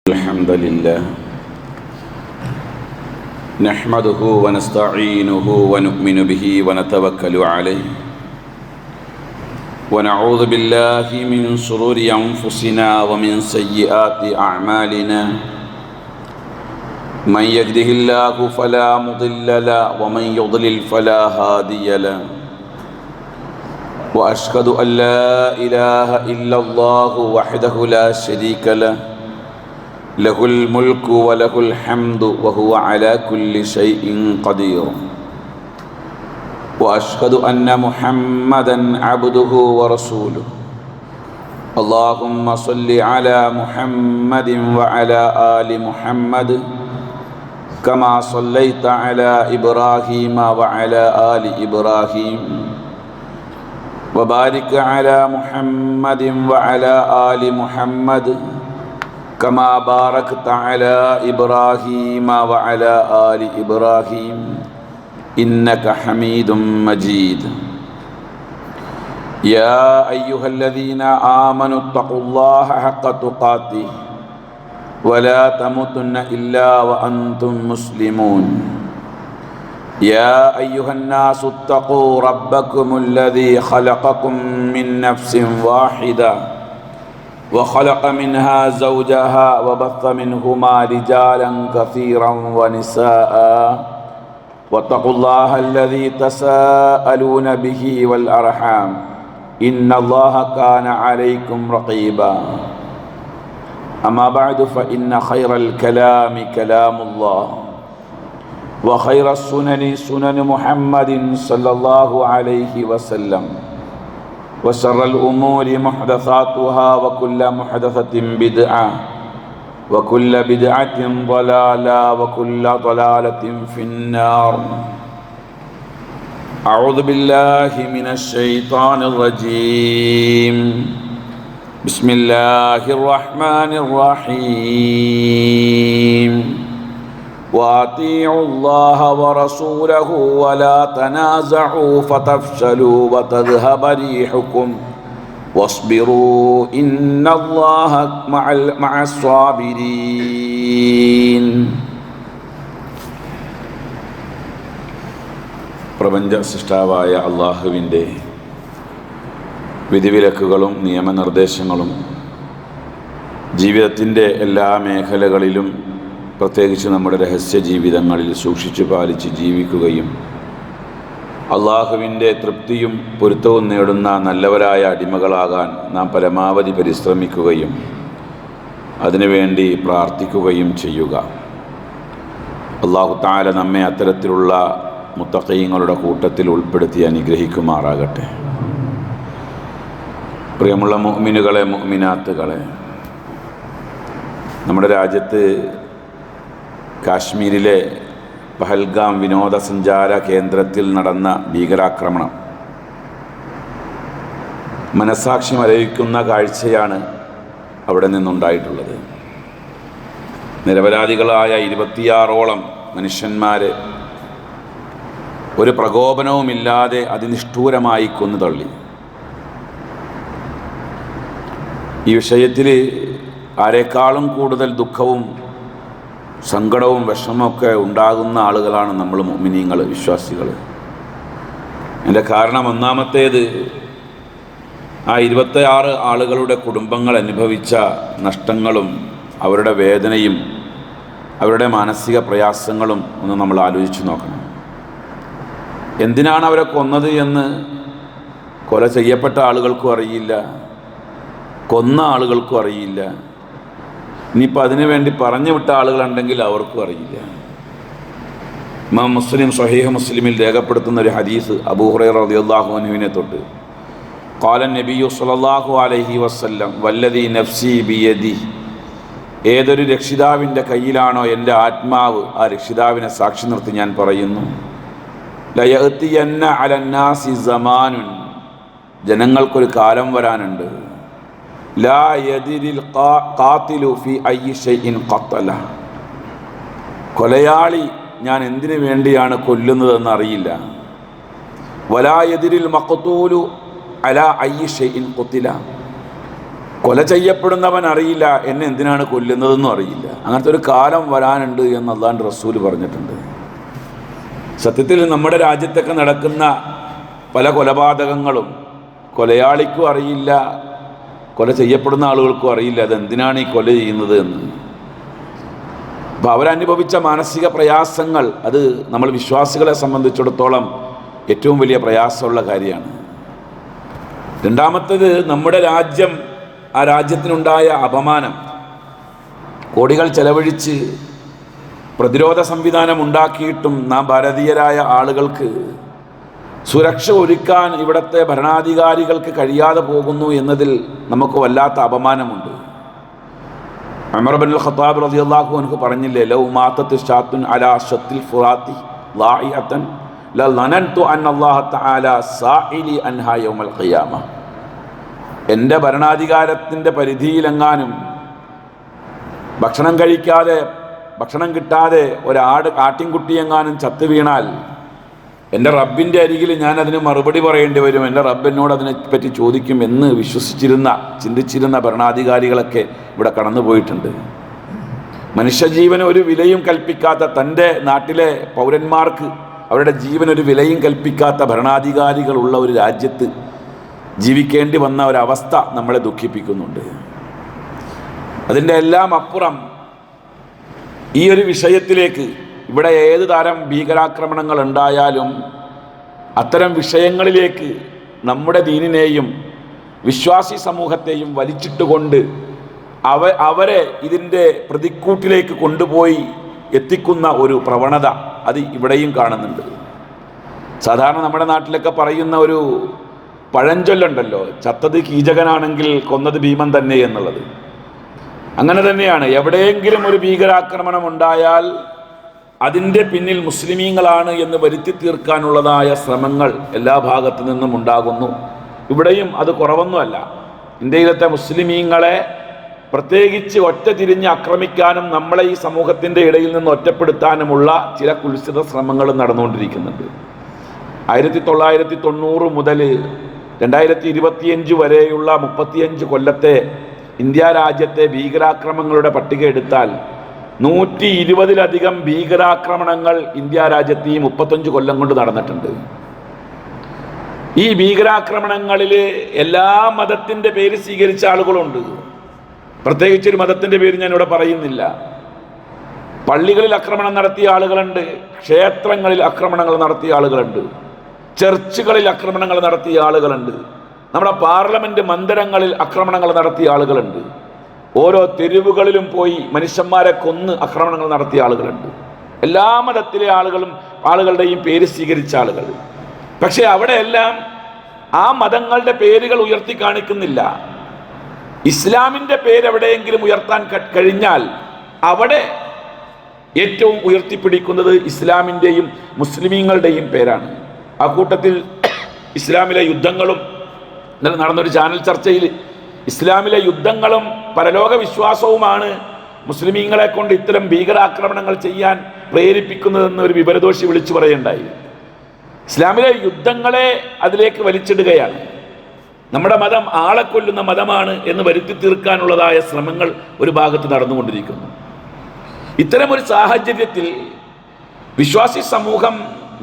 الحمد لله نحمده ونستعينه ونؤمن به ونتوكل عليه ونعوذ بالله من شرور أنفسنا ومن سيئات أعمالنا من يهده الله فلا مضل له ومن يضلل فلا هادي له وأشهد أن لا إله إلا الله وحده لا شريك له له الملك وله الحمد وهو على كل شيء قدير وأشهد أن محمدًا عبده ورسوله اللهم صل على محمد وعلى آل محمد كما صليت على إبراهيم وعلى آل إبراهيم وبارك على محمد وعلى آل محمد كما باركت على إبراهيم وعلى آل إبراهيم إنك حميد مجيد يا أيها الذين آمنوا اتقوا الله حق تقاته ولا تموتن إلا وأنتم مسلمون يا أيها الناس اتقوا ربكم الذي خلقكم من نفس واحدة وخلق منها زوجها وبث منهما رجالا كثيرا ونساء واتقوا الله الذي تساءلون به والأرحام إن الله كان عليكم رقيبا أما بعد فإن خير الكلام كلام الله وخير السنن سنن محمد صلى الله عليه وسلم وشر الأمور محدثاتها وكل محدثة بدعة وكل بدعة ضلالة وكل ضلالة في النار أعوذ بالله من الشيطان الرجيم بسم الله الرحمن الرحيم وأطيعوا الله ورسوله ولا تنازعوا فتفشلوا وتذهب ريحكم واصبروا إن الله مع الصابرين. പ്രപഞ്ച സൃഷ്ടാവായ അള്ളാഹുവിൻ്റെ വിധിവിലക്കുകളും നിയമനിർദ്ദേശങ്ങളും ജീവിതത്തിൻ്റെ എല്ലാ മേഖലകളിലും പ്രത്യേകിച്ച് നമ്മുടെ രഹസ്യ ജീവിതങ്ങളിൽ സൂക്ഷിച്ചു പാലിച്ച് ജീവിക്കുകയും അള്ളാഹുവിൻ്റെ തൃപ്തിയും പൊരുത്തവും നേടുന്ന നല്ലവരായ അടിമകളാകാൻ നാം പരമാവധി പരിശ്രമിക്കുകയും അതിനുവേണ്ടി പ്രാർത്ഥിക്കുകയും ചെയ്യുക. അള്ളാഹു തആല നമ്മെ അത്തരത്തിലുള്ള മുത്തഖീങ്ങളുടെ കൂട്ടത്തിൽ ഉൾപ്പെടുത്തി അനുഗ്രഹിക്കുമാറാകട്ടെ. പ്രിയമുള്ള മുഅ്മിനുകളെ, മുഅ്മിനാത്തുകളെ, നമ്മുടെ രാജ്യത്ത് കാശ്മീരിലെ പഹൽഗാം വിനോദസഞ്ചാര കേന്ദ്രത്തിൽ നടന്ന ഭീകരാക്രമണം മനസാക്ഷി മരവിക്കുന്ന കാഴ്ചയാണ് അവിടെ നിന്നുണ്ടായിട്ടുള്ളത്. നിരപരാധികളായ 26ഓളം മനുഷ്യന്മാരെ ഒരു പ്രകോപനവുമില്ലാതെ അതിനിഷ്ഠൂരമായി കൊന്നു തള്ളി. ഈ വിഷയത്തിൽ ആരെക്കാളും കൂടുതൽ ദുഃഖവും സങ്കടവും വിഷമമൊക്കെ ഉണ്ടാകുന്ന ആളുകളാണ് നമ്മൾ മുഅ്മിനീങ്ങൾ, വിശ്വാസികൾ. എൻ്റെ കാരണം ഒന്നാമത്തേത്, ആ 26 ആളുകളുടെ കുടുംബങ്ങൾ അനുഭവിച്ച നഷ്ടങ്ങളും അവരുടെ വേദനയും അവരുടെ മാനസിക പ്രയാസങ്ങളും ഒന്ന് നമ്മൾ ആലോചിച്ച് നോക്കണം. എന്തിനാണ് അവരെ കൊന്നത് എന്ന് കൊല ചെയ്യപ്പെട്ട ആളുകൾക്കും അറിയില്ല, കൊന്ന ആളുകൾക്കും അറിയില്ല. ഇനിയിപ്പോൾ അതിനു വേണ്ടി പറഞ്ഞു വിട്ട ആളുകളുണ്ടെങ്കിൽ അവർക്കും അറിയില്ല. ഇമാം മുസ്ലിം സ്വഹീഹ് മുസ്ലിമിൽ രേഖപ്പെടുത്തുന്ന ഒരു ഹദീസ് അബൂ ഹുറൈറ റളിയല്ലാഹു അൻഹുവിനെ തൊട്ട്, ഖാല നബിയു സ്വല്ലല്ലാഹു അലൈഹി വസല്ലം വല്ലദീ നഫ്സി ബിയദി, ഏതൊരു രക്ഷിതാവിൻ്റെ കയ്യിലാണോ എൻ്റെ ആത്മാവ്, ആ രക്ഷിതാവിനെ സാക്ഷി നിർത്തി ഞാൻ പറയുന്നു, ലയഅതിയന്ന അലന്നാസി സമാനുൻ, ജനങ്ങൾക്കൊരു കാലം വരാനുണ്ട്, ലാ യദിരിൽ ഖാതിലു ഫി അയ്യി ഷൈഇൻ ഖത്തല, കൊലയാളി ഞാൻ എന്തിനു വേണ്ടിയാണ് കൊല്ലുന്നതെന്ന് അറിയില്ല, വലാ യദിരിൽ മഖ്തൂലു അലാ അയ്യി ഷൈഇൻ ഖുതില, കൊല ചെയ്യപ്പെടുന്നവൻ അറിയില്ല എന്നെ എന്തിനാണ് കൊല്ലുന്നതെന്നും അറിയില്ല. അങ്ങനത്തെ ഒരു കാലം വരാനുണ്ട് എന്ന് അല്ലാഹുവിൻ്റെ റസൂൽ പറഞ്ഞിട്ടുണ്ട്. സത്യത്തിൽ നമ്മുടെ രാജ്യത്തൊക്കെ നടക്കുന്ന പല കൊലപാതകങ്ങളും കൊലയാളിക്കും അറിയില്ല, കൊല ചെയ്യപ്പെടുന്ന ആളുകൾക്കും അറിയില്ല അതെന്തിനാണ് ഈ കൊല ചെയ്യുന്നത് എന്ന്. അപ്പോൾ അവരനുഭവിച്ച മാനസിക പ്രയാസങ്ങൾ അത് നമ്മൾ വിശ്വാസികളെ സംബന്ധിച്ചിടത്തോളം ഏറ്റവും വലിയ പ്രയാസമുള്ള കാര്യമാണ്. രണ്ടാമത്തേത്, നമ്മുടെ രാജ്യം, ആ രാജ്യത്തിനുണ്ടായ അപമാനം. കോടികൾ ചെലവഴിച്ച് പ്രതിരോധ സംവിധാനം ഉണ്ടാക്കിയിട്ടും നാം ഭാരതീയരായ ആളുകൾക്ക് സുരക്ഷ ഒരുക്കാൻ ഇവിടുത്തെ ഭരണാധികാരികൾക്ക് കഴിയാതെ പോകുന്നു എന്നതിൽ നമുക്ക് വല്ലാത്ത അപമാനമുണ്ട്. ഉമർ ഇബ്നുൽ ഖത്താബ് റളിയല്ലാഹു അൻഹു പറഞ്ഞില്ലേ, ലൗ മാതത്ത് ഷാത്തുൻ അലാ ഷത്തിൽ ഫുറാത്തി ലാഇഅതൻ ലനൻതു അന്നല്ലാഹ തആല സാഇലി അൻഹാ യൗമൽ ഖിയാമ. എൻ്റെ ഭരണാധികാരത്തിൻ്റെ പരിധിയിലെങ്ങാനും ഭക്ഷണം കഴിക്കാതെ, ഭക്ഷണം കിട്ടാതെ ആട്ടിൻകുട്ടിയെങ്ങാനും ചത്തു വീണാൽ എൻ്റെ റബ്ബിൻ്റെ അരികിൽ ഞാൻ അതിന് മറുപടി പറയേണ്ടി വരും, എൻ്റെ റബ്ബ് എന്നോട് അതിനെപ്പറ്റി ചോദിക്കും എന്ന് ചിന്തിച്ചിരുന്ന ഭരണാധികാരികളൊക്കെ ഇവിടെ കടന്നുപോയിട്ടുണ്ട്. മനുഷ്യജീവന് ഒരു വിലയും കൽപ്പിക്കാത്ത, തൻ്റെ നാട്ടിലെ പൗരന്മാർക്ക് അവരുടെ ജീവനൊരു വിലയും കൽപ്പിക്കാത്ത ഭരണാധികാരികളുള്ള ഒരു രാജ്യത്ത് ജീവിക്കേണ്ടി വന്ന ഒരവസ്ഥ നമ്മളെ ദുഃഖിപ്പിക്കുന്നുണ്ട്. അതിൻ്റെ എല്ലാം അപ്പുറം ഈ ഒരു വിഷയത്തിലേക്ക്, ഇവിടെ ഏത് തരം ഭീകരാക്രമണങ്ങൾ ഉണ്ടായാലും അത്തരം വിഷയങ്ങളിലേക്ക് നമ്മുടെ ദീനിനെയും വിശ്വാസി സമൂഹത്തെയും വലിച്ചിട്ടുകൊണ്ട് അവരെ ഇതിൻ്റെ പ്രതിക്കൂട്ടിലേക്ക് കൊണ്ടുപോയി എത്തിക്കുന്ന ഒരു പ്രവണത അത് ഇവിടെയും കാണുന്നുണ്ട്. സാധാരണ നമ്മുടെ നാട്ടിലൊക്കെ പറയുന്ന ഒരു പഴഞ്ചൊല്ലുണ്ടല്ലോ, ചത്തത് കീചകനാണെങ്കിൽ കൊന്നത് ഭീമൻ തന്നെ എന്നുള്ളത്. അങ്ങനെ തന്നെയാണ്. എവിടെയെങ്കിലും ഒരു ഭീകരാക്രമണം ഉണ്ടായാൽ അതിൻ്റെ പിന്നിൽ മുസ്ലിമീങ്ങളാണ് എന്ന് വരുത്തി തീർക്കാനുള്ളതായ ശ്രമങ്ങൾ എല്ലാ ഭാഗത്തു നിന്നും ഉണ്ടാകുന്നു. ഇവിടെയും അത് കുറവൊന്നുമല്ല. ഇന്ത്യയിലത്തെ മുസ്ലിമീങ്ങളെ പ്രത്യേകിച്ച് ഒറ്റ തിരിഞ്ഞ് ആക്രമിക്കാനും നമ്മളെ ഈ സമൂഹത്തിൻ്റെ ഇടയിൽ നിന്ന് ഒറ്റപ്പെടുത്താനുമുള്ള ചില കുൽസിത ശ്രമങ്ങൾ നടന്നുകൊണ്ടിരിക്കുന്നുണ്ട്. 1990 മുതൽ 2025 വരെയുള്ള 35 കൊല്ലത്തെ ഇന്ത്യ രാജ്യത്തെ ഭീകരാക്രമണങ്ങളുടെ പട്ടിക എടുത്താൽ 120-ലധികം ഭീകരാക്രമണങ്ങൾ ഇന്ത്യ രാജ്യത്ത് ഈ 35 കൊല്ലം കൊണ്ട് നടന്നിട്ടുണ്ട്. ഈ ഭീകരാക്രമണങ്ങളിൽ എല്ലാ മതത്തിൻ്റെ പേര് സ്വീകരിച്ച ആളുകളുണ്ട്. പ്രത്യേകിച്ചൊരു മതത്തിൻ്റെ പേര് ഞാനിവിടെ പറയുന്നില്ല. പള്ളികളിൽ ആക്രമണം നടത്തിയ ആളുകളുണ്ട്, ക്ഷേത്രങ്ങളിൽ ആക്രമണങ്ങൾ നടത്തിയ ആളുകളുണ്ട്, ചർച്ചുകളിൽ ആക്രമണങ്ങൾ നടത്തിയ ആളുകളുണ്ട്, നമ്മുടെ പാർലമെൻറ്റ് മന്ദിരങ്ങളിൽ ആക്രമണങ്ങൾ നടത്തിയ ആളുകളുണ്ട്, ഓരോ തെരുവുകളിലും പോയി മനുഷ്യന്മാരെ കൊന്ന് ആക്രമണങ്ങൾ നടത്തിയ ആളുകളുണ്ട്. എല്ലാ മതത്തിലെ ആളുകളുടെയും പേര് സ്വീകരിച്ച ആളുകൾ. പക്ഷേ അവിടെയെല്ലാം ആ മതങ്ങളുടെ പേരുകൾ ഉയർത്തി കാണിക്കുന്നില്ല. ഇസ്ലാമിൻ്റെ പേര് എവിടെയെങ്കിലും ഉയർത്താൻ കഴിഞ്ഞാൽ അവിടെ ഏറ്റവും ഉയർത്തിപ്പിടിക്കുന്നത് ഇസ്ലാമിൻ്റെയും മുസ്ലിമീങ്ങളുടെയും പേരാണ്. ആ കൂട്ടത്തിൽ ഇസ്ലാമിലെ യുദ്ധങ്ങളും, നടന്നൊരു ചാനൽ ചർച്ചയിൽ ഇസ്ലാമിലെ യുദ്ധങ്ങളും പരലോക വിശ്വാസവുമാണ് മുസ്ലിമീങ്ങളെ കൊണ്ട് ഇത്തരം ഭീകരാക്രമണങ്ങൾ ചെയ്യാൻ പ്രേരിപ്പിക്കുന്നതെന്ന് ഒരു വിവരദോഷി വിളിച്ചു പറയുണ്ടായി. ഇസ്ലാമിലെ യുദ്ധങ്ങളെ അതിലേക്ക് വലിച്ചിടുകയാണ്. നമ്മുടെ മതം ആളെ കൊല്ലുന്ന മതമാണ് എന്ന് വരുത്തി തീർക്കാനുള്ളതായ ശ്രമങ്ങൾ ഒരു ഭാഗത്ത് നടന്നുകൊണ്ടിരിക്കുന്നു. ഇത്തരമൊരു സാഹചര്യത്തിൽ വിശ്വാസി സമൂഹം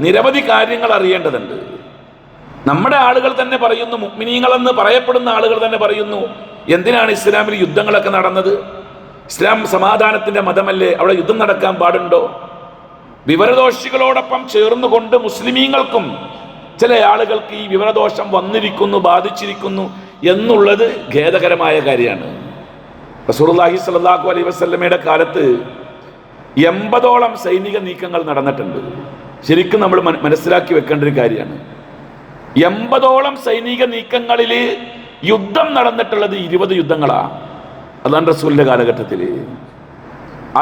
നിരവധി കാര്യങ്ങൾ അറിയേണ്ടതുണ്ട്. നമ്മുടെ ആളുകൾ തന്നെ പറയുന്നു, മുഅ്മിനീങ്ങളെന്ന് പറയപ്പെടുന്ന ആളുകൾ തന്നെ പറയുന്നു, എന്തിനാണ് ഇസ്ലാമിൽ യുദ്ധങ്ങളൊക്കെ നടന്നത്? ഇസ്ലാം സമാധാനത്തിൻ്റെ മതമല്ലേ, അവിടെ യുദ്ധം നടക്കാൻ പാടുണ്ടോ? വിവരദോഷികളോടൊപ്പം ചേർന്നുകൊണ്ട് മുസ്ലിമീങ്ങൾക്കും ചില ആളുകൾക്ക് ഈ വിവരദോഷം വന്നിരിക്കുന്നു, ബാധിച്ചിരിക്കുന്നു എന്നുള്ളത് ഖേദകരമായ കാര്യമാണ്. റസൂലുള്ളാഹി സ്വല്ലല്ലാഹു അലൈഹി വസല്ലമയുടെ കാലത്ത് 80ഓളം സൈനിക നീക്കങ്ങൾ നടന്നിട്ടുണ്ട്. ശരിക്കും നമ്മൾ മനസ്സിലാക്കി വെക്കേണ്ട ഒരു കാര്യമാണ്. 80ഓളം സൈനിക നീക്കങ്ങളിൽ യുദ്ധം നടന്നിട്ടുള്ളത് 20 യുദ്ധങ്ങളാണ്. അതാണ് റസൂലിൻ്റെ കാലഘട്ടത്തിൽ.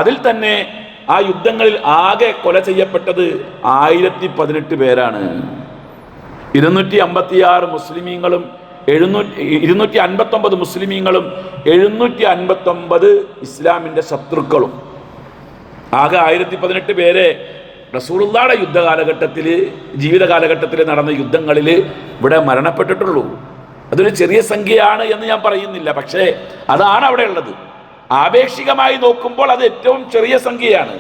അതിൽ തന്നെ ആ യുദ്ധങ്ങളിൽ ആകെ കൊല ചെയ്യപ്പെട്ടത് 1018 പേരാണ്. 256 മുസ്ലിമീങ്ങളും 259 മുസ്ലിമീങ്ങളും 759 ഇസ്ലാമിൻ്റെ ശത്രുക്കളും. ആകെ 1018 പേരെ റസൂലുള്ളാഹിയുടെ യുദ്ധകാലഘട്ടത്തിൽ, ജീവിത കാലഘട്ടത്തിൽ നടന്ന യുദ്ധങ്ങളിൽ ഇവിടെ മരണപ്പെട്ടിട്ടുള്ളൂ. അതൊരു ചെറിയ സംഖ്യയാണ് എന്ന് ഞാൻ പറയുന്നില്ല, പക്ഷേ അതാണ് അവിടെ ഉള്ളത്. ആപേക്ഷികമായി നോക്കുമ്പോൾ അത് ഏറ്റവും ചെറിയ സംഖ്യയാണ്.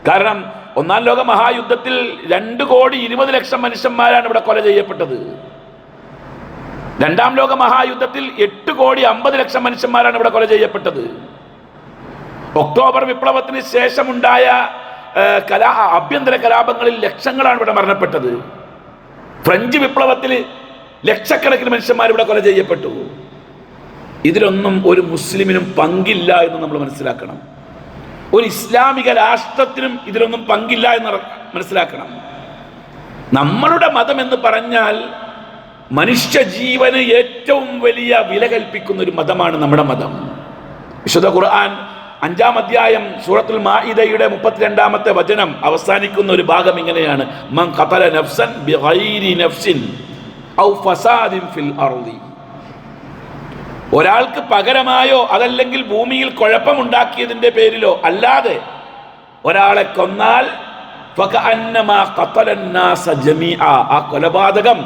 കാരണം ഒന്നാം ലോക മഹായുദ്ധത്തിൽ 2,20,00,000 മനുഷ്യന്മാരാണ് ഇവിടെ കൊല ചെയ്യപ്പെട്ടത്. രണ്ടാം ലോക മഹായുദ്ധത്തിൽ 8,50,00,000 മനുഷ്യന്മാരാണ് ഇവിടെ കൊല ചെയ്യപ്പെട്ടത്. ഒക്ടോബർ വിപ്ലവത്തിന് ശേഷമുണ്ടായ ആഭ്യന്തര കലാപങ്ങളിൽ ലക്ഷങ്ങളാണ് ഇവിടെ മരണപ്പെട്ടത്. ഫ്രഞ്ച് വിപ്ലവത്തിൽ ലക്ഷക്കണക്കിന് മനുഷ്യന്മാർ ഇവിടെ കൊല ചെയ്യപ്പെട്ടു. ഇതിലൊന്നും ഒരു മുസ്ലിമിനും പങ്കില്ല എന്ന് നമ്മൾ മനസ്സിലാക്കണം. ഒരു ഇസ്ലാമിക രാഷ്ട്രത്തിനും ഇതിലൊന്നും പങ്കില്ല എന്ന് മനസ്സിലാക്കണം. നമ്മളുടെ മതം എന്ന് പറഞ്ഞാൽ മനുഷ്യ ജീവന് ഏറ്റവും വലിയ വില കൽപ്പിക്കുന്ന ഒരു മതമാണ് നമ്മുടെ മതം. വിശുദ്ധ ഖുർആൻ 5-ാം അധ്യായം സൂറത്തുൽ മാഇദയുടെ 32-ാമത്തെ വചനം അവസാനിക്കുന്ന ഒരു ഭാഗം ഇങ്ങനെയാണ്: മൻ ഖതല നഫ്സൻ ബിഗൈരി നഫ്സിൻ ഔ ഫസാദിൻ ഫിൽ അർളി. ഒരാൾക്ക് പകരമായോ അതല്ലെങ്കിൽ ഭൂമിയിൽ കുഴപ്പമുണ്ടാക്കിയതിന്റെ പേരിലോ അല്ലാതെ ഒരാളെ കൊന്നാൽ ഫകഅന്നമാ ഖതലന്നാസ ജമീഅ, ആ കൊലപാതകം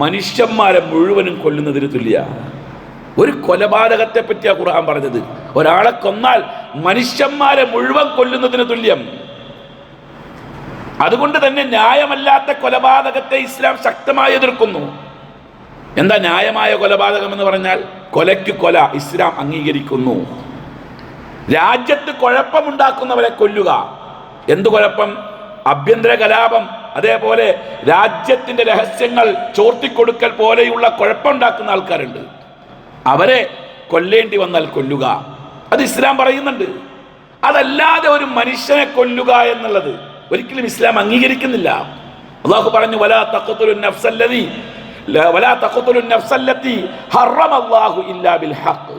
മനുഷ്യന്മാരെ മുഴുവനും കൊല്ലുന്നതിന് തുല്യമാണ്. ഒരു കൊലപാതകത്തെ പറ്റിയാ ഖുർആൻ പറഞ്ഞത്. ഒരാളെ കൊന്നാൽ മനുഷ്യന്മാരെ മുഴുവൻ കൊല്ലുന്നതിന് തുല്യം. അതുകൊണ്ട് തന്നെ ന്യായമല്ലാത്ത കൊലപാതകത്തെ ഇസ്ലാം ശക്തമായി എതിർക്കുന്നു. എന്താ ന്യായമായ കൊലപാതകം എന്ന് പറഞ്ഞാൽ? കൊലയ്ക്ക് കൊല ഇസ്ലാം അംഗീകരിക്കുന്നു. രാജ്യത്ത് കുഴപ്പമുണ്ടാക്കുന്നവരെ കൊല്ലുക. എന്തു കുഴപ്പം? ആഭ്യന്തര കലാപം, അതേപോലെ രാജ്യത്തിന്റെ രഹസ്യങ്ങൾ ചോർത്തിക്കൊടുക്കൽ പോലെയുള്ള കുഴപ്പമുണ്ടാക്കുന്ന ആൾക്കാരുണ്ട്. അവരെ കൊല്ലേണ്ടി വന്നാൽ കൊല്ലുക, അത് ഇസ്ലാം പറയുന്നുണ്ട്. അതല്ലാതെ ഒരു മനുഷ്യനെ കൊല്ലുക എന്നുള്ളത് ഒരിക്കലും ഇസ്ലാം അംഗീകരിക്കുന്നില്ല. അല്ലാഹു പറഞ്ഞു: വലാ തഖ്തുലുൻ നഫ്സല്ലതി ഹറമല്ലാഹു ഇല്ലാ ബിൽ ഹഖ്.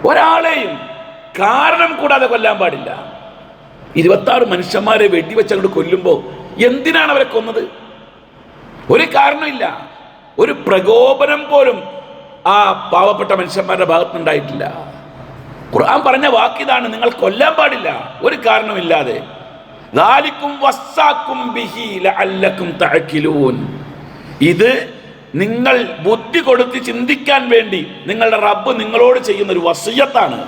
ഒരാളെയും കാരണം കൂടാതെ കൊല്ലാൻ പാടില്ല. 26 മനുഷ്യന്മാരെ വെടിവെച്ച് അങ്ങോട്ട് കൊല്ലുമ്പോൾ എന്തിനാണ് അവരെ കൊന്നത്? ഒരു കാരണമില്ല. ഒരു പ്രകോപനം പോലും ആ പാവപ്പെട്ട മനുഷ്യന്മാരുടെ ഭാഗത്തുനിന്നുണ്ടായിട്ടില്ല. ഖുർആൻ പറഞ്ഞ വാക്കിതാണ്: നിങ്ങൾ കൊല്ലാൻ പാടില്ല ഒരു കാരണമില്ലാതെ. ദാലികും വസ്സാകും ബിഹി ലഅല്ലകും തഅഖിലൂൻ. ഇത് നിങ്ങൾ ബുദ്ധി കൊടുത്ത് ചിന്തിക്കാൻ വേണ്ടി നിങ്ങളുടെ റബ്ബ് നിങ്ങളോട് ചെയ്യുന്ന ഒരു വസിയത്താണ്.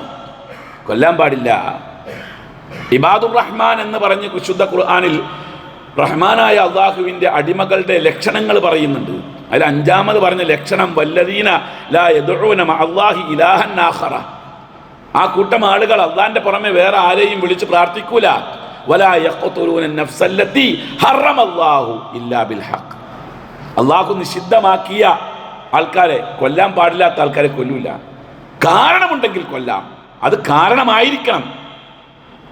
കൊല്ലാൻ പാടില്ല. ഇബാദുർ റഹ്മാൻ എന്ന് പറഞ്ഞ് വിശുദ്ധ ഖുർആനിൽ റഹ്മാനായ അള്ളാഹുവിൻ്റെ അടിമകളുടെ ലക്ഷണങ്ങൾ പറയുന്നുണ്ട്. അതിൽ 5-ാമത് പറഞ്ഞ ലക്ഷണം വല്ലദീന ലാ യദ്ഉന മഅല്ലാഹി ഇലാഹൻ ആഖറ. ആ കൂട്ടം ആളുകൾ അള്ളാഹിന്റെ പുറമെ വേറെ ആരെയും വിളിച്ച് പ്രാർത്ഥിക്കൂല. വലാ യഖ്തുലൂന നഫ്സല്ലതി ഹറമല്ലാഹു ഇല്ലാ ബിൽ ഹഖ്. അള്ളാഹു നിഷിദ്ധമാക്കിയ ആൾക്കാരെ കൊല്ലാൻ പാടില്ലാത്ത ആൾക്കാരെ കൊല്ലൂല. കാരണമുണ്ടെങ്കിൽ കൊല്ലാം. അത് കാരണമായിരിക്കണം.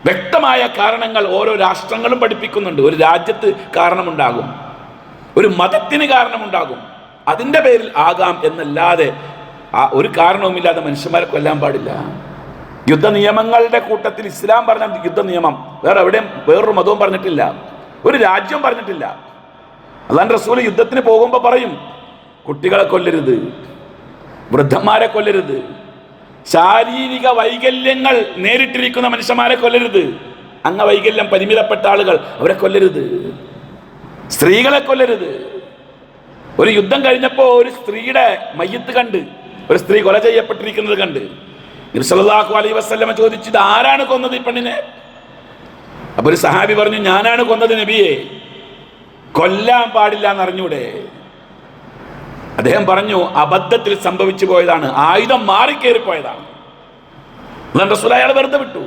വ്യക്തമായ കാരണങ്ങൾ ഓരോ രാഷ്ട്രങ്ങളും പഠിപ്പിക്കുന്നുണ്ട്. ഒരു രാജ്യത്ത് കാരണമുണ്ടാകും, ഒരു മതത്തിന് കാരണമുണ്ടാകും. അതിൻ്റെ പേരിൽ ആകാം എന്നല്ലാതെ ഒരു കാരണവുമില്ലാതെ മനുഷ്യന്മാരെ കൊല്ലാൻ പാടില്ല. യുദ്ധ നിയമങ്ങളുടെ കൂട്ടത്തിൽ ഇസ്ലാം പറഞ്ഞ യുദ്ധ നിയമം വേറെ എവിടെയും വേറൊരു മതവും പറഞ്ഞിട്ടില്ല, ഒരു രാജ്യവും പറഞ്ഞിട്ടില്ല. അല്ലാഹുവിന്റെ റസൂൽ യുദ്ധത്തിന് പോകുമ്പോൾ പറയും: കുട്ടികളെ കൊല്ലരുത്, വൃദ്ധന്മാരെ കൊല്ലരുത്, ശാരീരിക വൈകല്യങ്ങൾ നേരിട്ടിരിക്കുന്ന മനുഷ്യന്മാരെ കൊല്ലരുത്, അംഗവൈകല്യം പരിമിതപ്പെട്ട ആളുകൾ അവരെ കൊല്ലരുത്, സ്ത്രീകളെ കൊല്ലരുത്. ഒരു യുദ്ധം കഴിഞ്ഞപ്പോൾ ഒരു സ്ത്രീയുടെ മയ്യത്ത് കണ്ട്, ഒരു സ്ത്രീ കൊല ചെയ്യപ്പെട്ടിരിക്കുന്നത് കണ്ട് നബി സല്ലല്ലാഹു അലൈഹി വസല്ലമ ചോദിച്ചു: ഇത് ആരാണ് കൊന്നത് ഈ പെണ്ണിനെ? അപ്പൊ ഒരു സഹാബി പറഞ്ഞു: ഞാനാണ് കൊന്നത് നബിയെ. കൊല്ലാൻ പാടില്ല എന്നറിഞ്ഞൂടെ? അദ്ദേഹം പറഞ്ഞു: അബദ്ധത്തിൽ സംഭവിച്ചു പോയതാണ്, ആയുധം മാറിക്കേറിപ്പോയതാണ്. അയാൾ വെറുതെ വിട്ടു.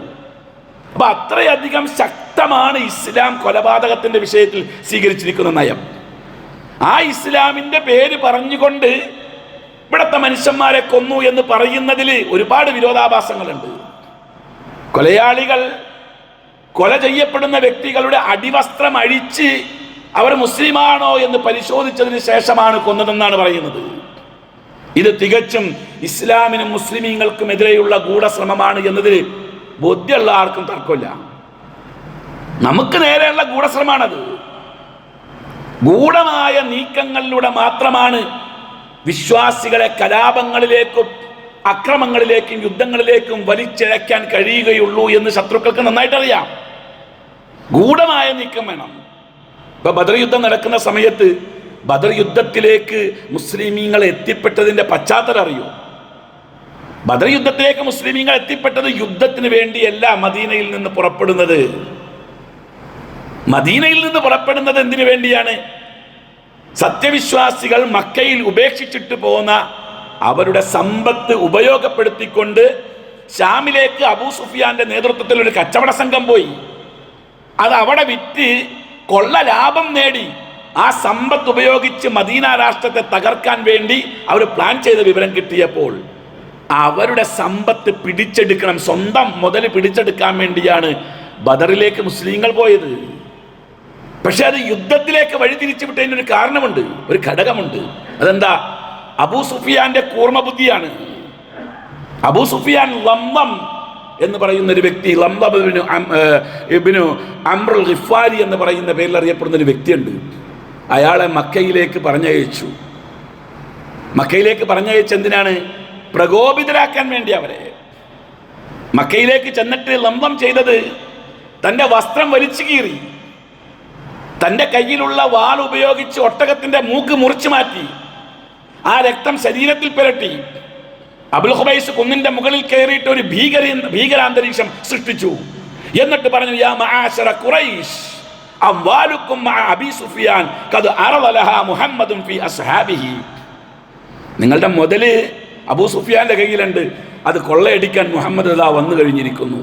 അപ്പൊ അത്രയധികം ശക്തമാണ് ഇസ്ലാം കൊലപാതകത്തിന്റെ വിഷയത്തിൽ സ്വീകരിച്ചിരിക്കുന്ന നയം. ആ ഇസ്ലാമിന്റെ പേര് പറഞ്ഞുകൊണ്ട് ഇവിടുത്തെ മനുഷ്യന്മാരെ കൊന്നു എന്ന് പറയുന്നതിൽ ഒരുപാട് വിരോധാഭാസങ്ങളുണ്ട്. കൊലയാളികൾ, കൊല ചെയ്യപ്പെടുന്ന വ്യക്തികളുടെ അടിവസ്ത്രം അഴിച്ച് അവർ മുസ്ലിമാണോ എന്ന് പരിശോധിച്ചതിന് ശേഷമാണ് കൊന്നതെന്നാണ് പറയുന്നത്. ഇത് തികച്ചും ഇസ്ലാമിനും മുസ്ലിമീങ്ങൾക്കും എതിരെയുള്ള ഗൂഢശ്രമമാണ് എന്നതിൽ ബോധ്യമുള്ള ആർക്കും തർക്കമില്ല. നമുക്ക് നേരെയുള്ള ഗൂഢശ്രമമാണത്. ഗൂഢമായ നീക്കങ്ങളിലൂടെ മാത്രമാണ് വിശ്വാസികളെ കലാപങ്ങളിലേക്കും അക്രമങ്ങളിലേക്കും യുദ്ധങ്ങളിലേക്കും വലിച്ചിഴയ്ക്കാൻ കഴിയുകയുള്ളൂ എന്ന് ശത്രുക്കൾക്ക് നന്നായിട്ടറിയാം. ഗൂഢമായ നീക്കം വേണം. ഇപ്പൊ ബദർ യുദ്ധം നടക്കുന്ന സമയത്ത് ബദർ യുദ്ധത്തിലേക്ക് മുസ്ലിമീങ്ങൾ എത്തിപ്പെട്ടതിന്റെ പശ്ചാത്തലം അറിയോ? ബദർ യുദ്ധത്തിലേക്ക് മുസ്ലിമീങ്ങൾ എത്തിപ്പെട്ടത് യുദ്ധത്തിന് വേണ്ടിയല്ല മദീനയിൽ നിന്ന് പുറപ്പെടുന്നത്. മദീനയിൽ നിന്ന് പുറപ്പെടുന്നത് എന്തിനു വേണ്ടിയാണ്? സത്യവിശ്വാസികൾ മക്കയിൽ ഉപേക്ഷിച്ചിട്ട് പോകുന്ന അവരുടെ സമ്പത്ത് ഉപയോഗപ്പെടുത്തിക്കൊണ്ട് ഷാമിലേക്ക് അബൂ സുഫിയാന്റെ നേതൃത്വത്തിൽ ഒരു കച്ചവട സംഘം പോയി. അത് അവിടെ വിറ്റ് കൊള്ള ലാഭം നേടി ആ സമ്പത്ത് ഉപയോഗിച്ച് മദീന രാഷ്ട്രത്തെ തകർക്കാൻ വേണ്ടി അവർ പ്ലാൻ ചെയ്ത വിവരം കിട്ടിയപ്പോൾ അവരുടെ സമ്പത്ത് പിടിച്ചെടുക്കണം, സ്വന്തം മുതൽ പിടിച്ചെടുക്കാൻ വേണ്ടിയാണ് ബദറിലേക്ക് മുസ്ലിങ്ങൾ പോയത്. പക്ഷെ അത് യുദ്ധത്തിലേക്ക് വഴിതിരിച്ചു വിട്ടതിനൊരു കാരണമുണ്ട്, ഒരു ഘടകമുണ്ട്. അതെന്താ? അബൂ സുഫിയാന്റെ കൂർമ്മബുദ്ധിയാണ്. അബൂ സുഫിയാൻ ലംലം എന്ന് പറയുന്ന ഒരു വ്യക്തി, ലംലം ഇബ്നു അംറുൽ ഗിഫാരി എന്ന് പറയുന്ന പേരിൽ അറിയപ്പെടുന്ന ഒരു വ്യക്തിയുണ്ട്. അയാളെ മക്കയിലേക്ക് പറഞ്ഞയച്ചു. മക്കയിലേക്ക് പറഞ്ഞയച്ച് എന്തിനാണ്? പ്രകോപിതരാക്കാൻ വേണ്ടി. അവരെ മക്കയിലേക്ക് ചെന്നിട്ട് ലംലം ചെയ്തത് തൻ്റെ വസ്ത്രം വലിച്ചു കീറി, തൻ്റെ കയ്യിലുള്ള വാൾ ഉപയോഗിച്ച് ഒട്ടകത്തിന്റെ മൂക്ക് മുറിച്ചു മാറ്റി, ആ രക്തം ശരീരത്തിൽ പുരട്ടി, അബുൽ ഖുബൈസ് കുന്നിന്റെ മുകളിൽ കയറിയിട്ട് ഒരു ഭീകരാന്തരീക്ഷം സൃഷ്ടിച്ചു. എന്നിട്ട് പറഞ്ഞു, യാ മആശറ ഖുറൈശ് അംവാലുക്കും മഅ അബീ സുഫിയാൻ ഖദ് അറള ലഹാ മുഹമ്മദുൻ ഫീ അസ്ഹാബിഹി. നിങ്ങളുടെ മുതല് അബൂ സുഫിയാന്റെ കയ്യിലുണ്ട്, അത് കൊള്ളയടിക്കാൻ മുഹമ്മദ് അതാ വന്നു കഴിഞ്ഞിരിക്കുന്നു.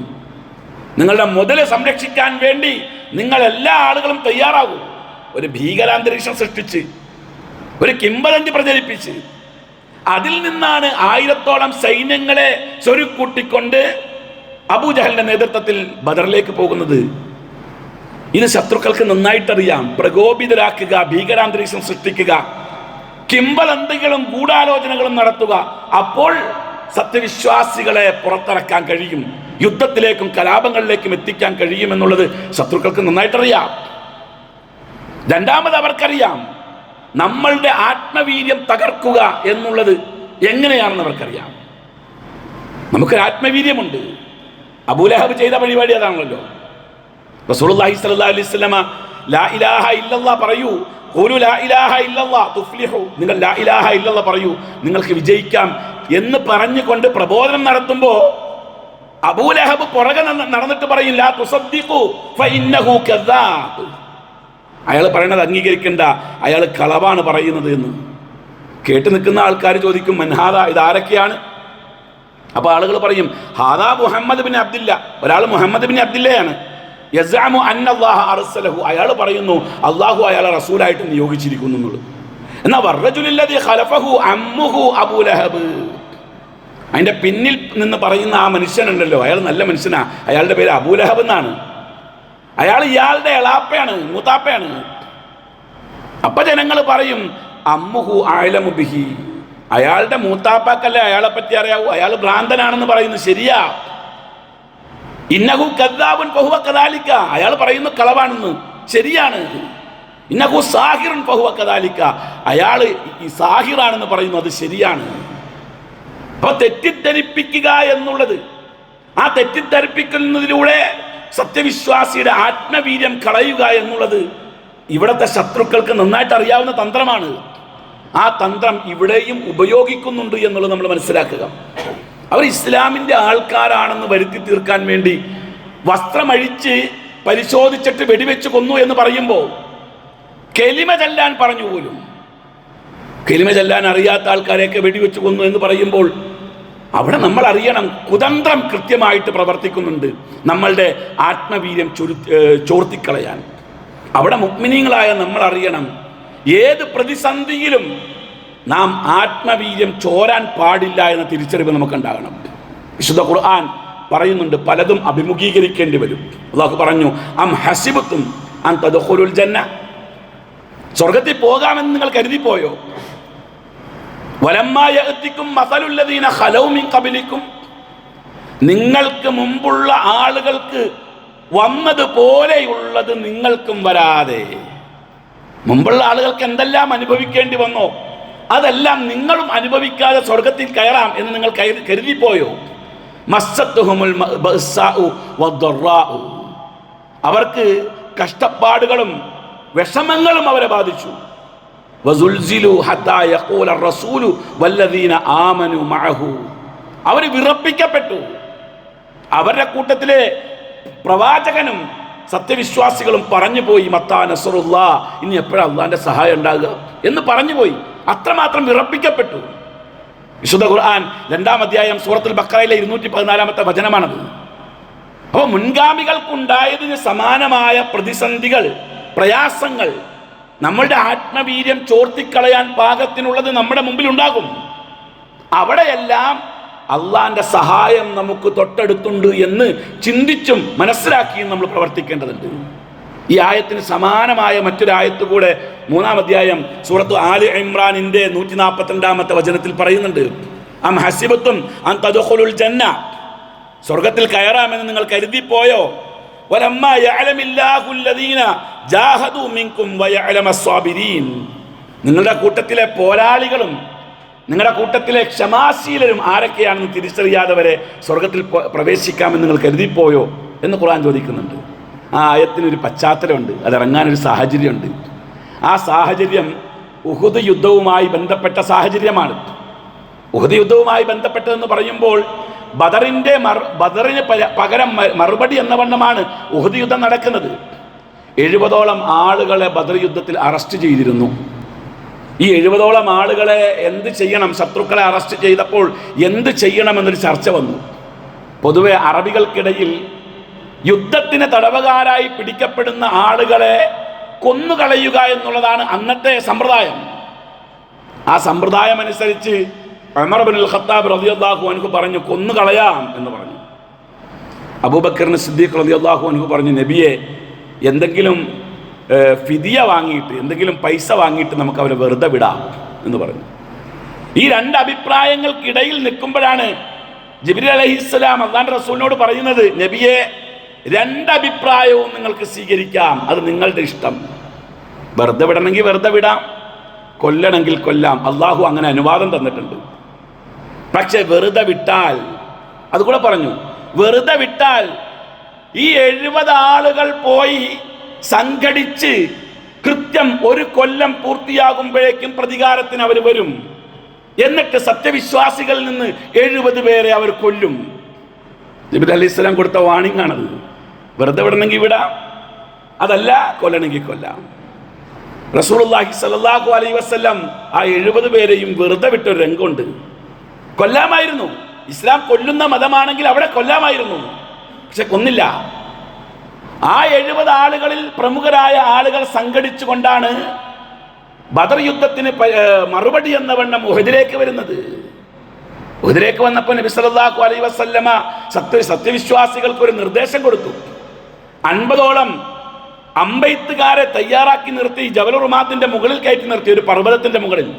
നിങ്ങളുടെ മുതല് സംരക്ഷിക്കാൻ വേണ്ടി നിങ്ങൾ എല്ലാ ആളുകളും തയ്യാറാകൂ. ഒരു ഭീകരാന്തരീക്ഷം സൃഷ്ടിച്ച്, ഒരു കിംവദന്തി പ്രചരിപ്പിച്ച്, അതിൽ നിന്നാണ് 1000ഓളം സൈന്യങ്ങളെ സ്വരുക്കൂട്ടിക്കൊണ്ട് അബൂജഹലിന്റെ നേതൃത്വത്തിൽ ബദറിലേക്ക് പോകുന്നത്. ഇത് ശത്രുക്കൾക്ക് നന്നായിട്ടറിയാം. പ്രകോപിതരാക്കുക, ഭീകരാന്തരീക്ഷം സൃഷ്ടിക്കുക, കിംവദന്തികളും ഗൂഢാലോചനകളും നടത്തുക. അപ്പോൾ സത്യവിശ്വാസികളെ പുറത്തിറക്കാൻ കഴിയും, യുദ്ധത്തിലേക്കും കലാപങ്ങളിലേക്കും എത്തിക്കാൻ കഴിയുമെന്നുള്ളത് ശത്രുക്കൾക്ക് നന്നായിട്ടറിയാം. രണ്ടാമത് അവർക്കറിയാം നമ്മളുടെ ആത്മവീര്യം തകർക്കുക എന്നുള്ളത് എങ്ങനെയാണെന്ന് അവർക്കറിയാം. നമുക്കൊരു ആത്മവീര്യമുണ്ട്. അബൂലഹബ് ചെയ്ത പരിപാടി അതാണല്ലോ. റസൂലുള്ളാഹി സ്വല്ലല്ലാഹു അലൈഹി വസല്ലമ ലാ ഇലാഹ ഇല്ലല്ലാഹ് പറയൂ, ഖൂലു ലാ ഇലാഹ ഇല്ലല്ലാഹ് തുഫ്ലിഹു, നിങ്ങൾ ലാ ഇലാഹ ഇല്ലല്ലാഹ് പറയൂ, നിങ്ങൾക്ക് വിജയിക്കാം എന്ന് പറഞ്ഞുകൊണ്ട് പ്രബോധനം നടത്തുമ്പോൾ അബൂലഹബ് പുറകെ നടന്നിട്ട് പറയും, ലാ തുസദ്ദിഖു ഫഇന്നഹു കദ്ദാബ്. അയാൾ പറയണത് അംഗീകരിക്കണ്ട, അയാൾ കളവാണ് പറയുന്നത് എന്ന്. കേട്ട് നിൽക്കുന്ന ആൾക്കാർ ചോദിക്കും, മൻഹാദ, ഇത് ആരൊക്കെയാണ്? അപ്പൊ ആളുകൾ പറയും, ഹാദാ മുഹമ്മദ് ബിൻ അബ്ദില്ല. ഒരാൾ മുഹമ്മദ് ബിൻ അബ്ദില്ലയാണ്. യസ്അമു അന്നല്ലാഹ അർസലഹു, അയാൾ പറയുന്നു അള്ളാഹു അയാളെ റസൂലായിട്ട് നിയോഗിച്ചിരിക്കുന്നു എന്നുള്ളത്. എന്നാൽ വറജുലുല്ലദീ ഖലഫഹു അമ്മുഹു അബൂ ലഹബ്, അതിന്റെ പിന്നിൽ നിന്ന് പറയുന്ന ആ മനുഷ്യനുണ്ടല്ലോ, അയാൾ നല്ല മനുഷ്യനാ, അയാളുടെ പേര് അബൂ ലഹബ് എന്നാണ്. അയാൾ ഇയാളുടെ എളാപ്പയാണ്, മൂത്താപ്പയാണ്. അപ്പൊ ജനങ്ങൾ പറയും, അമ്മുഹു അഅലമു ബിഹി, അയാളുടെ മൂത്താപ്പാക്കല്ലേ അയാളെ പറ്റി അറിയാവൂ, അയാൾ ഭ്രാന്തനാണെന്ന് പറയുന്നു. ശരിയാ. ഇന്നഹു കദ്ദാബുൻ ഫഹുവ കദാലിക, അയാൾ പറയുന്നു കളവാണെന്ന്. ശരിയാണ്. ഇന്നഹു സാഹിറുൻ ഫഹുവ കദാലിക, അയാൾ ഈ സാഹിറാണെന്ന് പറയുന്നു, അത് ശരിയാണ്. അപ്പൊ തെറ്റിദ്ധരിപ്പിക്കുക എന്നുള്ളത്, ആ തെറ്റിദ്ധരിപ്പിക്കുന്നതിലൂടെ സത്യവിശ്വാസിയുടെ ആത്മവീര്യം കളയുക എന്നുള്ളത് ഇവിടുത്തെ ശത്രുക്കൾക്ക് നന്നായിട്ട് അറിയാവുന്ന തന്ത്രമാണ്. ആ തന്ത്രം ഇവിടെയും ഉപയോഗിക്കുന്നുണ്ട് എന്നുള്ളത് നമ്മൾ മനസ്സിലാക്കുക. അവർ ഇസ്ലാമിൻ്റെ ആൾക്കാരാണെന്ന് വരുത്തി തീർക്കാൻ വേണ്ടി വസ്ത്രമഴിച്ച് പരിശോധിച്ചിട്ട് വെടിവെച്ച് കൊന്നു എന്ന് പറയുമ്പോൾ കെലിമ ചെല്ലാൻ പറഞ്ഞു പോലും, കെലിമ ചെല്ലാൻ അറിയാത്ത ആൾക്കാരെയൊക്കെ വെടിവെച്ച് കൊന്നു എന്ന് പറയുമ്പോൾ അവിടെ നമ്മൾ അറിയണം, കുതന്ത്രം കൃത്യമായിട്ട് പ്രവർത്തിക്കുന്നുണ്ട് നമ്മളുടെ ആത്മവീര്യം ചോർത്തിക്കളയാൻ. അവിടെ മുഅ്മിനീങ്ങളായ നമ്മൾ അറിയണം, ഏത് പ്രതിസന്ധിയിലും നാം ആത്മവീര്യം ചോരാൻ പാടില്ല എന്ന തിരിച്ചറിവ് നമുക്കുണ്ടാകണം. വിശുദ്ധ ഖുർആൻ പറയുന്നുണ്ട്, പലതും അഭിമുഖീകരിക്കേണ്ടി വരും. അല്ലാഹു പറഞ്ഞു, അം ഹസിബത്തും അൻ തദ്ഖുലുൽ ജന്ന, സ്വർഗത്തിൽ പോകാമെന്ന് നിങ്ങൾ കരുതിപ്പോയോ? വലമ്മാ യഅതികും മസലുൽ ലദീന ഖലൗ മിൻ ഖബലികും, നിങ്ങൾക്ക് മുമ്പുള്ള ആളുകൾക്ക് വന്നതുപോലെയുള്ളത് നിങ്ങൾക്കും വരാതെ. മുമ്പുള്ള ആളുകൾക്ക് എന്തെല്ലാം അനുഭവിക്കേണ്ടി വന്നോ അതെല്ലാം നിങ്ങളും അനുഭവിക്കാതെ സ്വർഗത്തിൽ കയറാം എന്ന് നിങ്ങൾ കരുതിപ്പോയോ? മസ്സത്തുഹുമുൽ ബഅ്സാഉ വദ്ദറാഉ, അവർക്ക് കഷ്ടപ്പാടുകളും വിഷമങ്ങളും അവരെ ബാധിച്ചു. വസുൽസിലു ഹത്താ യഖൂല റസൂലു വല്ലദീന ആമനു മഅഹു. അവർ വിറപ്പിക്കപ്പെട്ടു. അവരുടെ കൂട്ടത്തിലെ പ്രവാചകനും സത്യവിശ്വാസികളും പറഞ്ഞു പോയി, മത്താ നസ്റുല്ലാ, ഇനി എപ്പോഴാണ് അള്ളാന്റെ സഹായം ഉണ്ടാകുക എന്ന് പറഞ്ഞു പോയി. അത്രമാത്രം വിറപ്പിക്കപ്പെട്ടു. വിശുദ്ധ ഖുർആൻ 2-ാം അധ്യായം സൂറത്തുൽ ബഖറയിലെ 214-ാമത്തെ വചനമാണത്. അപ്പോൾ മുൻഗാമികൾക്കുണ്ടായതിന് സമാനമായ പ്രതിസന്ധികൾ, പ്രയാസങ്ങൾ, നമ്മളുടെ ആത്മവീര്യം ചോർത്തിക്കളയാൻ പാകത്തിനുള്ളത് നമ്മുടെ മുമ്പിൽ ഉണ്ടാകും. അവിടെയെല്ലാം അള്ളാന്റെ സഹായം നമുക്ക് തൊട്ടടുത്തുണ്ട് എന്ന് ചിന്തിച്ചും മനസ്സിലാക്കിയും നമ്മൾ പ്രവർത്തിക്കേണ്ടതുണ്ട്. ഈ ആയത്തിന് സമാനമായ മറ്റൊരു ആയത്ത് കൂടെ 3-ാം അധ്യായം സൂറത്ത് ആലി ഇമ്രാനിന്റെ 142-ാമത്തെ വചനത്തിൽ പറയുന്നുണ്ട്. അം ഹസിബത്തും അൻ തദ്ഖുലുൽ ജന്ന, സ്വർഗ്ഗത്തിൽ കയറാമെന്ന് നിങ്ങൾ കരുതിപ്പോയോ? വലമ്മാ യഅലമില്ലാഹു അല്ലദീന ജാഹദു മിൻകും വയഅലമസ് സ്വാബിരീൻ, നിങ്ങളുടെ കൂട്ടത്തിലെ പോരാളികളും നിങ്ങളുടെ കൂട്ടത്തിലെ ക്ഷമാശീലരും ആരൊക്കെയാണെന്ന് തിരിച്ചറിയാതെ വരെ സ്വർഗത്തിൽ പ്രവേശിക്കാമെന്ന് നിങ്ങൾ കരുതിപ്പോയോ എന്ന് ഖുർആൻ ചോദിക്കുന്നുണ്ട്. ആ ആയത്തിനൊരു പശ്ചാത്തലമുണ്ട്, അതിറങ്ങാനൊരു സാഹചര്യമുണ്ട്. ആ സാഹചര്യം ഉഹുദ് യുദ്ധവുമായി ബന്ധപ്പെട്ട സാഹചര്യമാണ്. ഉഹുദ് യുദ്ധവുമായി ബന്ധപ്പെട്ടതെന്ന് പറയുമ്പോൾ ബദറിന് പകരം മറുപടി എന്ന വണ്ണമാണ് ഉഹുദ് യുദ്ധം നടക്കുന്നത്. 70ഓളം ആളുകളെ ബദർ യുദ്ധത്തിൽ അറസ്റ്റ് ചെയ്തിരുന്നു. ഈ 70ഓളം ആളുകളെ എന്ത് ചെയ്യണം, ശത്രുക്കളെ അറസ്റ്റ് ചെയ്തപ്പോൾ എന്ത് ചെയ്യണമെന്നൊരു ചർച്ച വന്നു. പൊതുവെ അറബികൾക്കിടയിൽ യുദ്ധത്തിന് തടവുകാരായി പിടിക്കപ്പെടുന്ന ആളുകളെ കൊന്നുകളയുക എന്നുള്ളതാണ് അന്നത്തെ സമ്പ്രദായം. ആ സമ്പ്രദായം അനുസരിച്ച് ഉമർ ഇബ്നുൽ ഖത്താബ് റളിയല്ലാഹു അൻഹു പറഞ്ഞു, കൊന്നുകളയാം എന്ന് പറഞ്ഞു. അബൂബക്കർ സിദ്ദീഖ് റളിയല്ലാഹു അൻഹു പറഞ്ഞു, നബിയെ, എന്തെങ്കിലും ഫിദിയ വാങ്ങിയിട്ട്, എന്തെങ്കിലും പൈസ വാങ്ങിയിട്ട് നമുക്ക് അവരെ വെറുതെ വിടാം എന്ന് പറഞ്ഞു. ഈ രണ്ട് അഭിപ്രായങ്ങൾക്കിടയിൽ നിൽക്കുമ്പോഴാണ് ജിബ്രീൽ അലൈഹിസ്സലാം അല്ലാഹുവിന്റെ റസൂലിനോട് പറയുന്നത്, നബിയെ, രണ്ടഭിപ്രായവും നിങ്ങൾക്ക് സ്വീകരിക്കാം, അത് നിങ്ങളുടെ ഇഷ്ടം. വെറുതെ വിടണമെങ്കിൽ വെറുതെ വിടാം, കൊല്ലണമെങ്കിൽ കൊല്ലാം. അള്ളാഹു അങ്ങനെ അനുവാദം തന്നിട്ടുണ്ട്. പക്ഷെ വെറുതെ വിട്ടാൽ, അതുകൂടെ പറഞ്ഞു, വെറുതെ വിട്ടാൽ ഈ 70 ആളുകൾ പോയി സംഘടിച്ച് കൃത്യം 1 കൊല്ലം പൂർത്തിയാകുമ്പോഴേക്കും പ്രതികാരത്തിന് അവർ വരും. എന്നിട്ട് സത്യവിശ്വാസികളിൽ നിന്ന് 70 പേരെ അവർ കൊല്ലും. ജിബ്രീൽ അലൈഹിസ്സലാം കൊടുത്ത വാണിംഗ് ആണത്. വെറുതെ വിടണമെങ്കിൽ വിടാം, അതല്ല കൊല്ലണമെങ്കിൽ കൊല്ലാം. റസൂലുള്ളാഹി സ്വല്ലല്ലാഹു അലൈഹി വസല്ലം ആ 70 പേരെയും വെറുതെ വിട്ടൊരു രംഗമുണ്ട്. കൊല്ലാമായിരുന്നു. ഇസ്ലാം കൊല്ലുന്ന മതമാണെങ്കിൽ അവിടെ കൊല്ലാമായിരുന്നു, പക്ഷെ കൊന്നില്ല. ആ 70 ആളുകളിൽ പ്രമുഖരായ ആളുകൾ സംഘടിച്ചുകൊണ്ടാണ് ബദർ യുദ്ധത്തിന് മറുപടി എന്ന വണ്ണം ഉഹദിലേക്ക് വരുന്നത്. ഉഹദിലേക്ക് വന്നപ്പോൾ നബി സല്ലല്ലാഹു അലൈഹി വസല്ലമ സത്യവിശ്വാസികൾക്ക് ഒരു നിർദ്ദേശം കൊടുത്തു. 50ഓളം അമ്പെയ്ത്തുകാരെ തയ്യാറാക്കി നിർത്തി ജബലുർ റുമാത്തിന്റെ മുകളിൽ കയറ്റി നിർത്തി, ഒരു പർവ്വതത്തിന്റെ മുകളിൽ.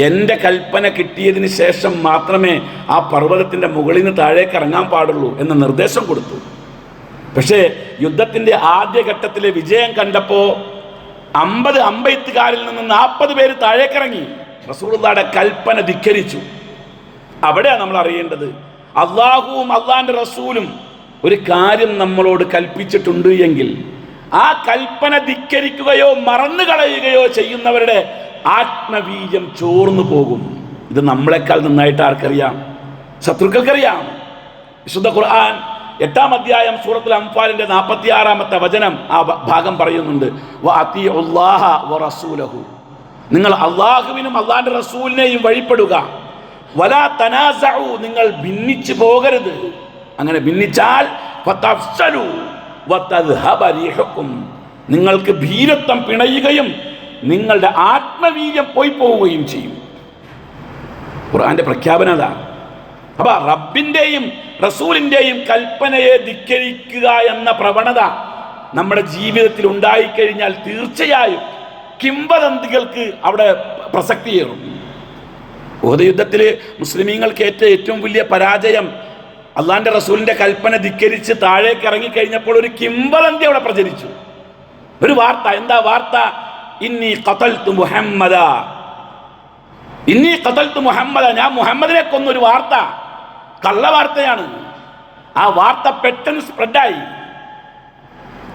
എൻ്റെ കൽപ്പന കിട്ടിയതിന് ശേഷം മാത്രമേ ആ പർവ്വതത്തിന്റെ മുകളിൽ നിന്ന് താഴേക്ക് ഇറങ്ങാൻ പാടുള്ളൂ എന്ന നിർദ്ദേശം കൊടുത്തു. പക്ഷേ യുദ്ധത്തിന്റെ ആദ്യഘട്ടത്തിലെ വിജയം കണ്ടപ്പോൾ 50 അമ്പെയ്ത്തുകാരിൽ നിന്ന് 40 പേര് താഴേക്കിറങ്ങി. റസൂലുള്ളാഹിയുടെ കൽപ്പന ധിക്കരിച്ചു. അവിടെയാണ് നമ്മൾ അറിയേണ്ടത്, അള്ളാഹുവും അള്ളാഹിന്റെ റസൂലും ഒരു കാര്യം നമ്മളോട് കൽപ്പിച്ചിട്ടുണ്ട് എങ്കിൽ ആ കൽപ്പന ധിക്കരിക്കുകയോ മറന്നു കളയുകയോ ചെയ്യുന്നവരുടെ ആത്മവീര്യം ചോർന്നു പോകും. ഇത് നമ്മളെക്കാൾ നന്നായിട്ട് ആർക്കറിയാം? ശത്രുക്കൾക്കറിയാം. വിശുദ്ധ ഖുർആൻ 8-ാം അധ്യായം സൂറത്തുൽ അൻഫാലിന്റെ 46-ാമത്തെ വചനം ആ ഭാഗം പറയുന്നുണ്ട്, വഅതിഉല്ലാഹ വറസൂലഹു, നിങ്ങൾ അള്ളാഹുവിനും അള്ളാഹിന്റെ റസൂലിനെയും വഴിപ്പെടുക. വലാ തനാസഉ, നിങ്ങൾ ഭിന്നിച്ചു പോകരുത്. അങ്ങനെ ഭിന്നിച്ചാൽ ഫതഫ്ശലു വതദ്ഹബ റീഹുക്കും, നിങ്ങൾക്ക് ഭീരത്വം പിണയുകയും നിങ്ങളുടെ ആത്മവീര്യം പോയി പോവുകയും ചെയ്യും. ഖുർആന്റെ പ്രഖ്യാപനം അതാണ്. അപ്പൊ റബ്ബിന്റെയും റസൂലിന്റെയും കൽപ്പനയെ ധിക്കരിക്കുക എന്ന പ്രവണത നമ്മുടെ ജീവിതത്തിൽ ഉണ്ടായിക്കഴിഞ്ഞാൽ തീർച്ചയായും കിംവദന്തികൾക്ക് അവിടെ പ്രസക്തിയേറും. ഉഹദ് യുദ്ധത്തിൽ മുസ്ലിമീങ്ങൾക്ക് ഏറ്റവും വലിയ പരാജയം അള്ളാഹിന്റെ റസൂലിന്റെ കൽപ്പന ധിക്കരിച്ച് താഴേക്ക് ഇറങ്ങിക്കഴിഞ്ഞപ്പോൾ ഒരു കിംവദന്തി അവിടെ പ്രചരിച്ചു. ഒരു വാർത്ത. എന്താ വാർത്ത? ഇന്നി ഖതൽതു മുഹമ്മദ, ഇന്നി ഖതൽതു മുഹമ്മദ, ഞാൻ മുഹമ്മദിനെ കൊന്നൊരു വാർത്ത. കള്ളവാർത്തയാണ്. ആ വാർത്ത പെട്ടെന്ന് സ്പ്രെഡായി.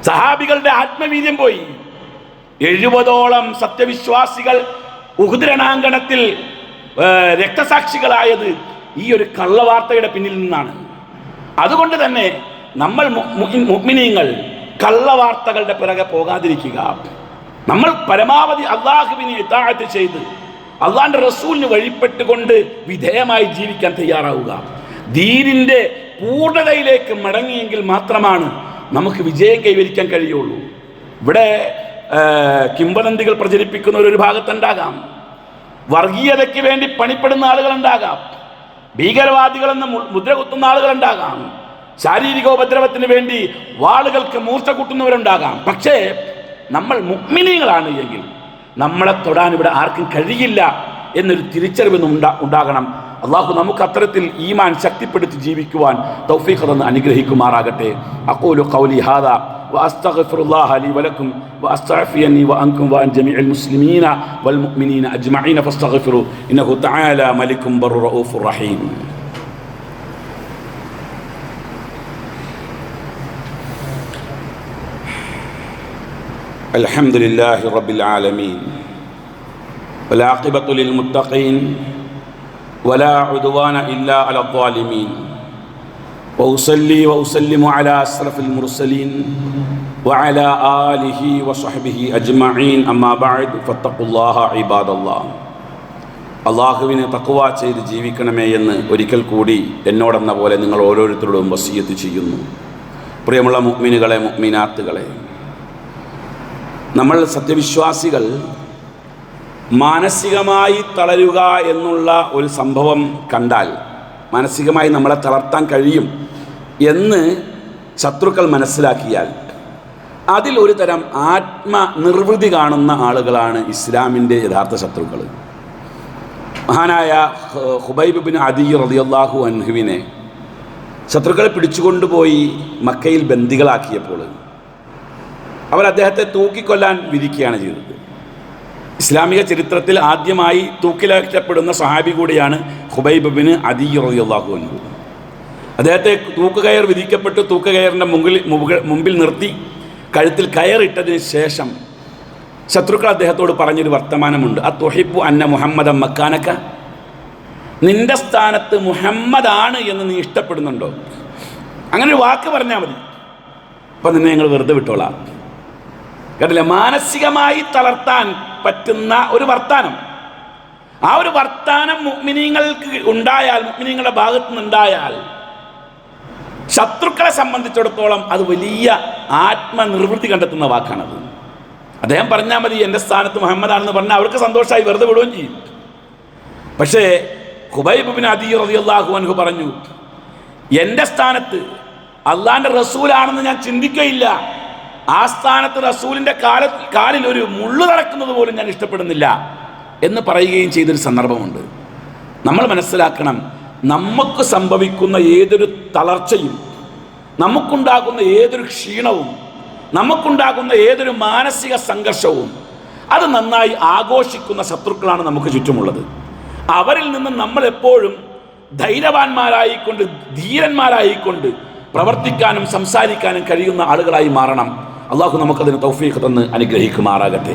സഹാബികളുടെ ആത്മവീര്യം പോയി. 70ഓളം സത്യവിശ്വാസികൾ ഉഹുദ് രണാങ്കണത്തിൽ രക്തസാക്ഷികളായത് ഈ ഒരു കള്ളവാർത്തയുടെ പിന്നിൽ നിന്നാണ്. അതുകൊണ്ട് തന്നെ നമ്മൾ മുഅ്മിനീങ്ങൾ കള്ളവാർത്തകളുടെ പിറകെ പോകാതിരിക്കുക. നമ്മൾ പരമാവധി അള്ളാഹുവിനെ ഇതാഅത്ത് ചെയ്ത് അള്ളാഹിന്റെ റസൂലിന് വഴിപ്പെട്ടുകൊണ്ട് വിധേയമായി ജീവിക്കാൻ തയ്യാറാവുക. ദീനിന്റെ പൂർണ്ണതയിലേക്ക് മടങ്ങിയെങ്കിൽ മാത്രമാണ് നമുക്ക് വിജയം കൈവരിക്കാൻ കഴിയുള്ളൂ. ഇവിടെ കിംവദന്തികൾ പ്രചരിപ്പിക്കുന്ന ഒരു ഭാഗത്തുണ്ടാകാം, വർഗീയതയ്ക്ക് വേണ്ടി പണിപ്പെടുന്ന ആളുകളുണ്ടാകാം, ഭീകരവാദികളെന്ന് മുദ്ര കുത്തുന്ന ആളുകളുണ്ടാകാം, ശാരീരികോപദ്രവത്തിന് വേണ്ടി വാളുകൾക്ക് മൂർച്ച കൂട്ടുന്നവരുണ്ടാകാം. പക്ഷേ നമ്മൾ മുഅ്മിനീങ്ങളാണ് എങ്കിൽ നമ്മളെ തൊടാൻ ഇവിടെ ആർക്കും കഴിയില്ല എന്നൊരു തിരിച്ചറിവ് ഉണ്ടാകണം. അള്ളാഹു നമുക്ക് അത്തരത്തിൽ ഈമാൻ ശക്തിപ്പെടുത്തി ജീവിക്കുവാൻ തൗഫീഖ് തന്ന് അനുഗ്രഹിക്കുമാറാകട്ടെ. അഖൂലു ഖൗലി ഹാദാ വഅസ്തഗ്ഫിറുല്ലാഹ ലി വലക്കും വഅസ്തഗ്ഫിറുനി വഅൻകും വഅൻ ജമീഇൽ മുസ്ലിമീന വൽ മുഅ്മിനീന അജ്മഈന ഫസ്തഗ്ഫിറു ഇന്നഹു തആല മലികും ബർറു റഊഫുർ റഹീം. അൽഹംദുലില്ലാഹി റബ്ബിൽ ആലമീൻ വൽആഖിബത്തു ലിൽ മുത്തഖീൻ വലാ ഉദ്വാന ഇല്ലാ അലൽ ളാലിമീൻ വഉസല്ലി വഉസല്ലിമു അലാ അസ്റഫിൽ മുർസലീൻ വഅലാ ആലിഹി വസഹ്ബിഹി അജ്മഈൻ അമ്മാ ബഅദ് ഫത്തഖുല്ലാഹ ഇബാദല്ലാഹ്. അല്ലാഹുവിനെ തഖ്വ ചെയ്ത് ജീവിക്കണമേ എന്ന് ഒരിക്കൽ കൂടി എന്നോടെന്ന പോലെ നിങ്ങൾ ഓരോരുത്തരോടും വസിയ്യത്ത് ചെയ്യുന്നു. പ്രിയമുള്ള മുഅ്മിനുകളെ, മുഅ്മിനാത്തുകളെ, നമ്മൾ സത്യവിശ്വാസികൾ മാനസികമായി തളരുക എന്നുള്ള ഒരു സംഭവം കണ്ടാൽ, മാനസികമായി നമ്മളെ തളർത്താൻ കഴിയും എന്ന് ശത്രുക്കൾ മനസ്സിലാക്കിയാൽ അതിൽ ഒരു തരം ആത്മനിർവൃതി കാണുന്ന ആളുകളാണ് ഇസ്ലാമിൻ്റെ യഥാർത്ഥ ശത്രുക്കൾ. മഹാനായ ഖുബൈബ് ബിൻ അദി റളിയല്ലാഹു അൻഹുവിനെ ശത്രുക്കൾ പിടിച്ചുകൊണ്ടുപോയി മക്കയിൽ ബന്ദികളാക്കിയപ്പോൾ അവർ അദ്ദേഹത്തെ തൂക്കിക്കൊല്ലാൻ വിധിക്കുകയാണ് ചെയ്തത്. ഇസ്ലാമിക ചരിത്രത്തിൽ ആദ്യമായി തൂക്കിലേറ്റപ്പെടുന്ന സഹാബി കൂടിയാണ് ഖുബൈബ് ബിൻ അദി റളിയല്ലാഹു അൻഹു. അദ്ദേഹത്തെ തൂക്കുകയർ വിധിക്കപ്പെട്ടു. തൂക്കുകയറിൻ്റെ മുമ്പിൽ നിർത്തി കഴുത്തിൽ കയറിട്ടതിന് ശേഷം ശത്രുക്കൾ അദ്ദേഹത്തോട് പറഞ്ഞൊരു വർത്തമാനമുണ്ട്. അത്തുഹിബ്ബു അന്ന മുഹമ്മദൻ മക്കാനക, നിന്റെ സ്ഥാനത്ത് മുഹമ്മദാണ് എന്ന് നീ ഇഷ്ടപ്പെടുന്നുണ്ടോ? അങ്ങനെ ഒരു വാക്ക് പറഞ്ഞാൽ മതി, അപ്പം നിന്നെ ഞങ്ങൾ വെറുതെ വിട്ടോളാം. കേട്ടില്ല, മാനസികമായി തളർത്താൻ പറ്റുന്ന ഒരു വർത്താനം. ആ ഒരു വർത്താനം മുഅ്മിനീങ്ങൾക്ക് ഉണ്ടായാൽ, മുഅ്മിനീങ്ങളുടെ ഭാഗത്തു നിന്നുണ്ടായാൽ ശത്രുക്കളെ സംബന്ധിച്ചിടത്തോളം അത് വലിയ ആത്മനിർവൃത്തി കണ്ടെത്തുന്ന വാക്കാണത്. അദ്ദേഹം പറഞ്ഞാൽ മതി എൻ്റെ സ്ഥാനത്ത് മുഹമ്മദാണെന്ന് പറഞ്ഞാൽ അവർക്ക് സന്തോഷമായി വെറുതെ വിടുകയും ചെയ്യും. പക്ഷേ ഖുബൈബ് ബിൻ അദി റളിയല്ലാഹു അൻഹു പറഞ്ഞു, എൻ്റെ സ്ഥാനത്ത് അള്ളാഹിൻ്റെ റസൂലാണെന്ന് ഞാൻ ചിന്തിക്കുകയില്ല, ആ സ്ഥാനത്ത് റസൂലിൻ്റെ കാലിൽ ഒരു മുള്ളു തറക്കുന്നത് പോലും ഞാൻ ഇഷ്ടപ്പെടുന്നില്ല എന്ന് പറയുകയും ചെയ്തൊരു സന്ദർഭമുണ്ട്. നമ്മൾ മനസ്സിലാക്കണം, നമുക്ക് സംഭവിക്കുന്ന ഏതൊരു തളർച്ചയും, നമുക്കുണ്ടാകുന്ന ഏതൊരു ക്ഷീണവും, നമുക്കുണ്ടാകുന്ന ഏതൊരു മാനസിക സംഘർഷവും അത് നന്നായി ആഘോഷിക്കുന്ന ശത്രുക്കളാണ് നമുക്ക് ചുറ്റുമുള്ളത്. അവരിൽ നിന്ന് നമ്മൾ എപ്പോഴും ധൈര്യവാന്മാരായിക്കൊണ്ട്, ധീരന്മാരായിക്കൊണ്ട് പ്രവർത്തിക്കാനും സംസാരിക്കാനും കഴിയുന്ന ആളുകളായി മാറണം. അള്ളാഹു നമുക്കതിന് തൗഫീഖ് തന്ന് അനുഗ്രഹിക്കുമാറാകട്ടെ.